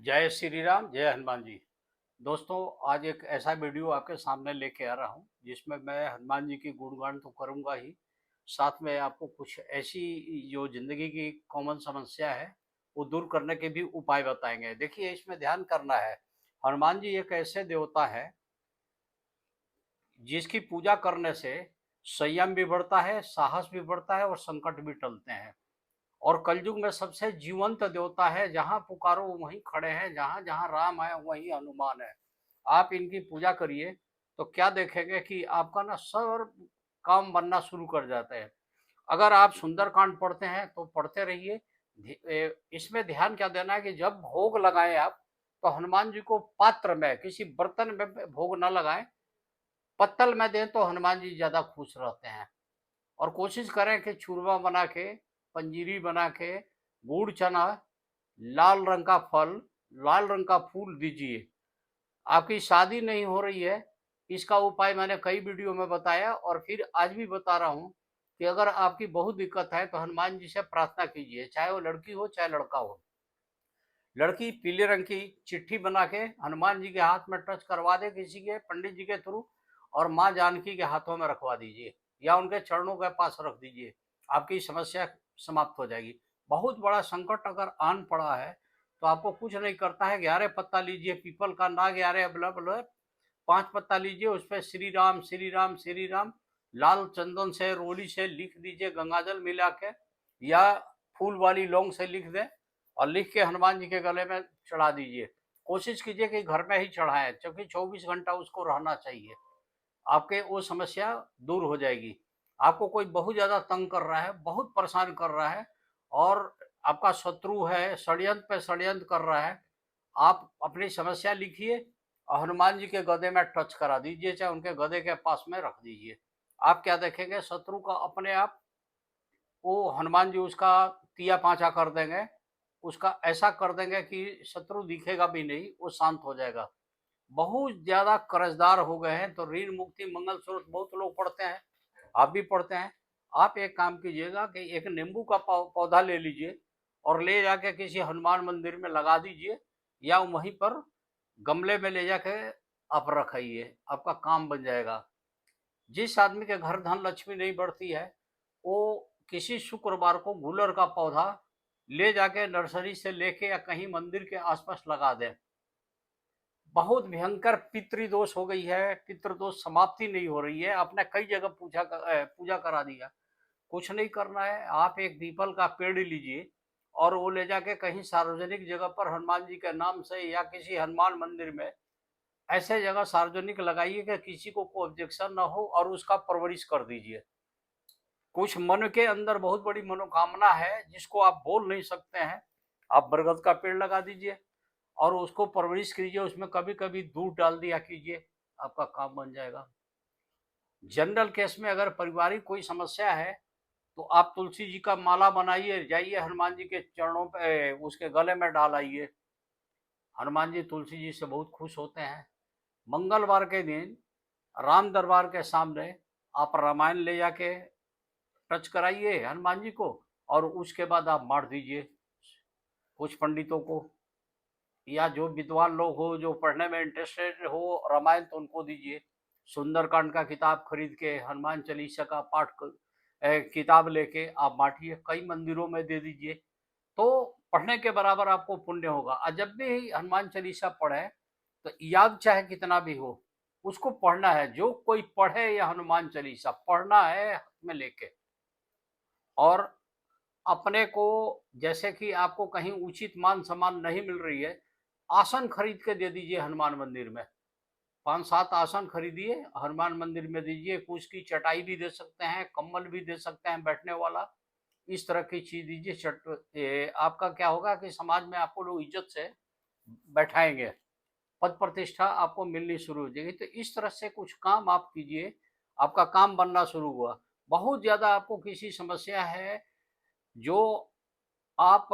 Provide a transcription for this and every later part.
जय श्री राम, जय हनुमान जी। दोस्तों, आज एक ऐसा वीडियो आपके सामने लेके आ रहा हूँ जिसमें मैं हनुमान जी की गुणगान तो करूँगा ही, साथ में आपको कुछ ऐसी जो ज़िंदगी की कॉमन समस्या है, वो दूर करने के भी उपाय बताएँगे। देखिए, इसमें ध्यान करना है, हनुमान जी एक ऐसे देवता हैं जिसकी पूजा करने से संयम भी बढ़ता है, साहस भी बढ़ता है और संकट भी टलते हैं। और कलयुग में सबसे जीवंत देवता है, जहाँ पुकारो वहीं खड़े हैं, जहाँ जहाँ राम है वहीं हनुमान है। आप इनकी पूजा करिए तो क्या देखेंगे कि आपका ना सब काम बनना शुरू कर जाते हैं। अगर आप सुंदरकांड पढ़ते हैं तो पढ़ते रहिए। इसमें ध्यान क्या देना है कि जब भोग लगाएं आप, तो हनुमान जी को पात्र में, किसी बर्तन में भोग न लगाएं, पत्तल में दें तो हनुमान जी ज्यादा खुश रहते हैं। और कोशिश करें कि चूरमा बना के, पंजीरी बना के, गुड़ चना, लाल रंग का फल, लाल रंग का फूल दीजिए। आपकी शादी नहीं हो रही है, इसका उपाय मैंने कई वीडियो में बताया और फिर आज भी बता रहा हूँ कि अगर आपकी बहुत दिक्कत है तो हनुमान जी से प्रार्थना कीजिए, चाहे वो लड़की हो चाहे लड़का हो। लड़की पीले रंग की चिट्ठी बना के हनुमान जी के हाथ में टच करवा दे, किसी के पंडित जी के थ्रू, और माँ जानकी के हाथों में रखवा दीजिए या उनके चरणों के पास रख दीजिए। आपकी समस्या समाप्त हो जाएगी। बहुत बड़ा संकट अगर आन पड़ा है तो आपको कुछ नहीं करता है, 11 पत्ता लीजिए पीपल का, ना 11 बल्ब, 5 पत्ता लीजिए, उस पर श्री राम श्री राम श्री राम लाल चंदन से रोली से लिख दीजिए, गंगाजल मिला के, या फूल वाली लौंग से लिख दें और लिख के हनुमान जी के गले में चढ़ा दीजिए। कोशिश कीजिए कि घर में ही चढ़ाएं, क्योंकि 24 घंटा उसको रहना चाहिए। आपके वो समस्या दूर हो जाएगी। आपको कोई बहुत ज्यादा तंग कर रहा है, बहुत परेशान कर रहा है, और आपका शत्रु है, षड्यंत्र पे षड्यंत्र कर रहा है, आप अपनी समस्या लिखिए और हनुमान जी के गधे में टच करा दीजिए, चाहे उनके गधे के पास में रख दीजिए। आप क्या देखेंगे, शत्रु का अपने आप वो हनुमान जी उसका तिया पांचा कर देंगे, उसका ऐसा कर देंगे कि शत्रु दिखेगा भी नहीं, वो शांत हो जाएगा। बहुत ज्यादा कर्जदार हो गए हैं तो ऋण मुक्ति मंगल स्रोत बहुत लोग पढ़ते हैं, आप भी पढ़ते हैं। आप एक काम कीजिएगा कि एक नींबू का पौधा ले लीजिए और ले जाके किसी हनुमान मंदिर में लगा दीजिए, या वहीं पर गमले में ले जाके आप रखाइए, आपका काम बन जाएगा। जिस आदमी के घर धन लक्ष्मी नहीं बढ़ती है, वो किसी शुक्रवार को गुलर का पौधा ले जाके नर्सरी से लेके या कहीं मंदिर के आसपास लगा दें। बहुत भयंकर पितृदोष हो गई है, पितृदोष समाप्ति नहीं हो रही है, आपने कई जगह पूजा करा दिया, कुछ नहीं करना है। आप एक पीपल का पेड़ लीजिए और वो ले जाके कहीं सार्वजनिक जगह पर हनुमान जी के नाम से या किसी हनुमान मंदिर में, ऐसे जगह सार्वजनिक लगाइए कि किसी को कोई ऑब्जेक्शन ना हो, और उसका परवरिश कर दीजिए। कुछ मन के अंदर बहुत बड़ी मनोकामना है जिसको आप बोल नहीं सकते हैं, आप बरगद का पेड़ लगा दीजिए और उसको परवरिश कीजिए, उसमें कभी कभी दूध डाल दिया कीजिए, आपका काम बन जाएगा। जनरल केस में अगर पारिवारिक कोई समस्या है तो आप तुलसी जी का माला बनाइए, जाइए हनुमान जी के चरणों पे, उसके गले में डाल आइए। हनुमान जी तुलसी जी से बहुत खुश होते हैं। मंगलवार के दिन राम दरबार के सामने आप रामायण ले जाके टच कराइए हनुमान जी को, और उसके बाद आप बांट दीजिए कुछ पंडितों को, या जो विद्वान लोग हो, जो पढ़ने में इंटरेस्टेड हो रामायण, तो उनको दीजिए। सुंदरकांड का किताब खरीद के, हनुमान चालीसा का किताब लेके आप बांटिए, कई मंदिरों में दे दीजिए, तो पढ़ने के बराबर आपको पुण्य होगा। और जब भी हनुमान चालीसा पढ़े तो याद चाहे कितना भी हो, उसको पढ़ना है। जो कोई पढ़े या हनुमान चालीसा पढ़ना है हाथ में लेके, और अपने को, जैसे कि आपको कहीं उचित मान सम्मान नहीं मिल रही है, आसन खरीद के दे दीजिए हनुमान मंदिर में। 5-7 आसन खरीदिए, हनुमान मंदिर में दीजिए। कुछ की चटाई भी दे सकते हैं, कम्बल भी दे सकते हैं बैठने वाला, इस तरह की चीज दीजिए। आपका क्या होगा कि समाज में आपको लोग इज्जत से बैठाएंगे, पद प्रतिष्ठा आपको मिलनी शुरू हो जाएगी। तो इस तरह से कुछ काम आप कीजिए, आपका काम बनना शुरू हुआ। बहुत ज्यादा आपको किसी समस्या है जो आप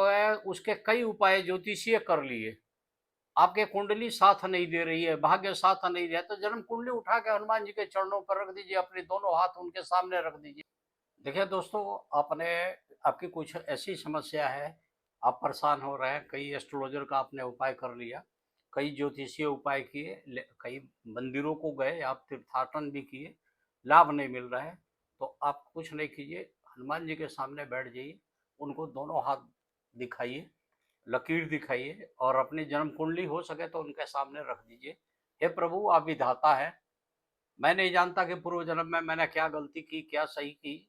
उसके कई उपाय ज्योतिषीय कर लिए, आपके कुंडली साथ नहीं दे रही है, भाग्य साथ नहीं दे, तो जन्म कुंडली उठा के हनुमान जी के चरणों पर रख दीजिए, अपने दोनों हाथ उनके सामने रख दीजिए। देखिए दोस्तों, आपने, आपकी कुछ ऐसी समस्या है आप परेशान हो रहे हैं, कई एस्ट्रोलॉजर का आपने उपाय कर लिया, कई ज्योतिषीय उपाय किए, कई मंदिरों को गए, आप तीर्थाटन भी किए, लाभ नहीं मिल रहा है, तो आप कुछ नहीं कीजिए, हनुमान जी के सामने बैठ जाइए, उनको दोनों हाथ दिखाइए, लकीर दिखाइए और अपनी जन्म कुंडली हो सके तो उनके सामने रख दीजिए। हे प्रभु, आप विधाता है, मैं नहीं जानता कि पूर्व जन्म में मैंने क्या गलती की, क्या सही की,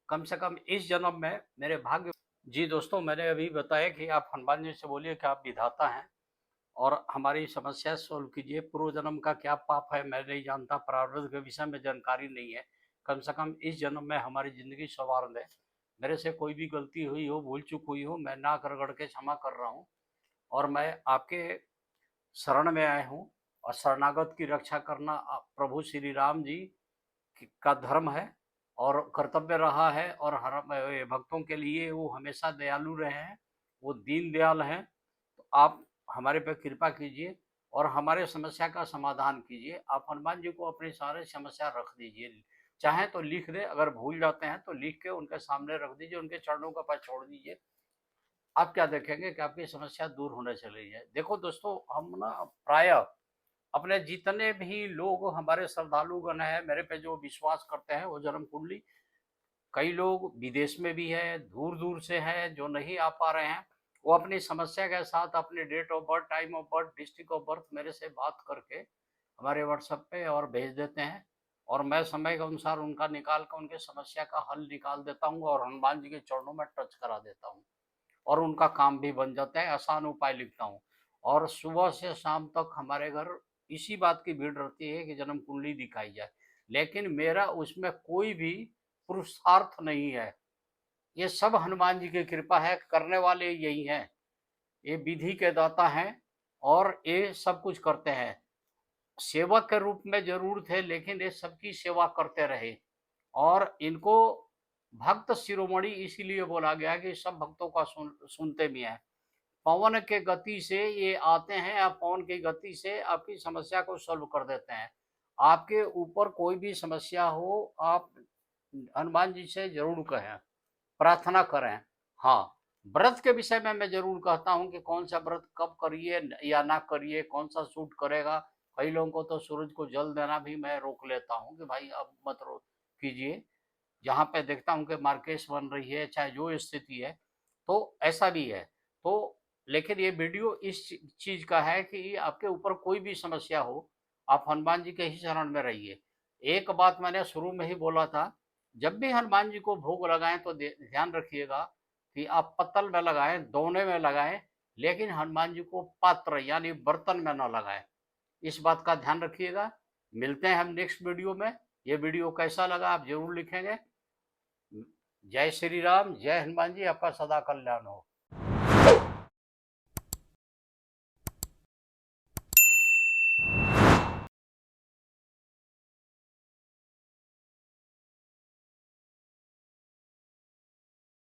कम से कम इस जन्म में मेरे भाग्य। जी दोस्तों, मैंने अभी बताया कि आप हनुमान जी से बोलिए कि आप विधाता हैं और हमारी समस्या सॉल्व कीजिए। पूर्व जन्म का क्या पाप है मैं नहीं जानता, प्रारब्ध के विषय में जानकारी नहीं है, कम से कम इस जन्म में हमारी ज़िंदगी संवार दें। मेरे से कोई भी गलती हुई हो, भूल चूक हुई हो, मैं नाक रगड़ के क्षमा कर रहा हूँ और मैं आपके शरण में आया हूँ और शरणागत की रक्षा करना प्रभु श्री राम जी का धर्म है और कर्तव्य रहा है और हर भक्तों के लिए वो हमेशा दयालु रहे हैं, वो दीन दयाल हैं। तो आप हमारे पे कृपा कीजिए और हमारे समस्या का समाधान कीजिए। आप हनुमान जी को अपनी सारी समस्या रख दीजिए, चाहें तो लिख दें, अगर भूल जाते हैं तो लिख के उनके सामने रख दीजिए, उनके चरणों का पैर छोड़ दीजिए। आप क्या देखेंगे कि आपकी समस्या दूर होने चली है। देखो दोस्तों, हम ना प्रायः अपने जितने भी लोग हमारे श्रद्धालुगण हैं, मेरे पे जो विश्वास करते हैं, वो जन्म कुंडली, कई लोग विदेश में भी हैं, दूर-दूर से हैं, जो नहीं आ पा रहे हैं, वो अपनी समस्या के साथ अपने date of birth, time of birth, district of birth मेरे से बात करके हमारे व्हाट्सएप पे और भेज देते हैं और मैं समय के अनुसार उनका निकाल कर उनकी समस्या का हल निकाल देता हूँ और हनुमान जी के चरणों में टच करा देता हूँ और उनका काम भी बन जाता है। आसान उपाय लिखता हूँ और सुबह से शाम तक हमारे घर इसी बात की भीड़ रहती है कि जन्म कुंडली दिखाई जाए, लेकिन मेरा उसमें कोई भी पुरुषार्थ नहीं है। ये सब हनुमान जी की कृपा है, करने वाले यही हैं। ये विधि के दाता हैं और ये सब कुछ करते हैं। सेवक के रूप में ज़रूर थे, लेकिन ये सबकी सेवा करते रहे और इनको भक्त शिरोमणि इसीलिए बोला गया कि सब भक्तों का सुनते भी हैं। पवन के गति से ये आते हैं, आप पवन की गति से आपकी समस्या को सॉल्व कर देते हैं। आपके ऊपर कोई भी समस्या हो, आप हनुमान जी से ज़रूर कहें, प्रार्थना करें। हाँ, व्रत के विषय में मैं ज़रूर कहता हूँ कि कौन-सा व्रत कब करिए या ना करिए, कौन-सा सूट करेगा। कई लोगों को तो सूरज को जल देना भी मैं रोक लेता हूँ कि भाई अब मत रो कीजिए। जहाँ पे देखता हूँ कि मार्केट्स बन रही है, चाहे जो स्थिति है, तो ऐसा भी है। तो लेकिन ये वीडियो इस चीज़ का है कि आपके ऊपर कोई भी समस्या हो, आप हनुमान जी के ही शरण में रहिए। एक बात मैंने शुरू में ही बोला था, जब भी हनुमान जी को भोग लगाएँ तो ध्यान रखिएगा कि आप पत्तल में लगाएँ, दोने में लगाएँ, लेकिन हनुमान जी को पात्र यानी बर्तन में ना लगाएँ। इस बात का ध्यान रखिएगा। मिलते हैं हम नेक्स्ट वीडियो में। ये वीडियो कैसा लगा आप ज़रूर लिखेंगे। जय श्री राम, जय हनुमान जी, आपका सदा कल्याण हो।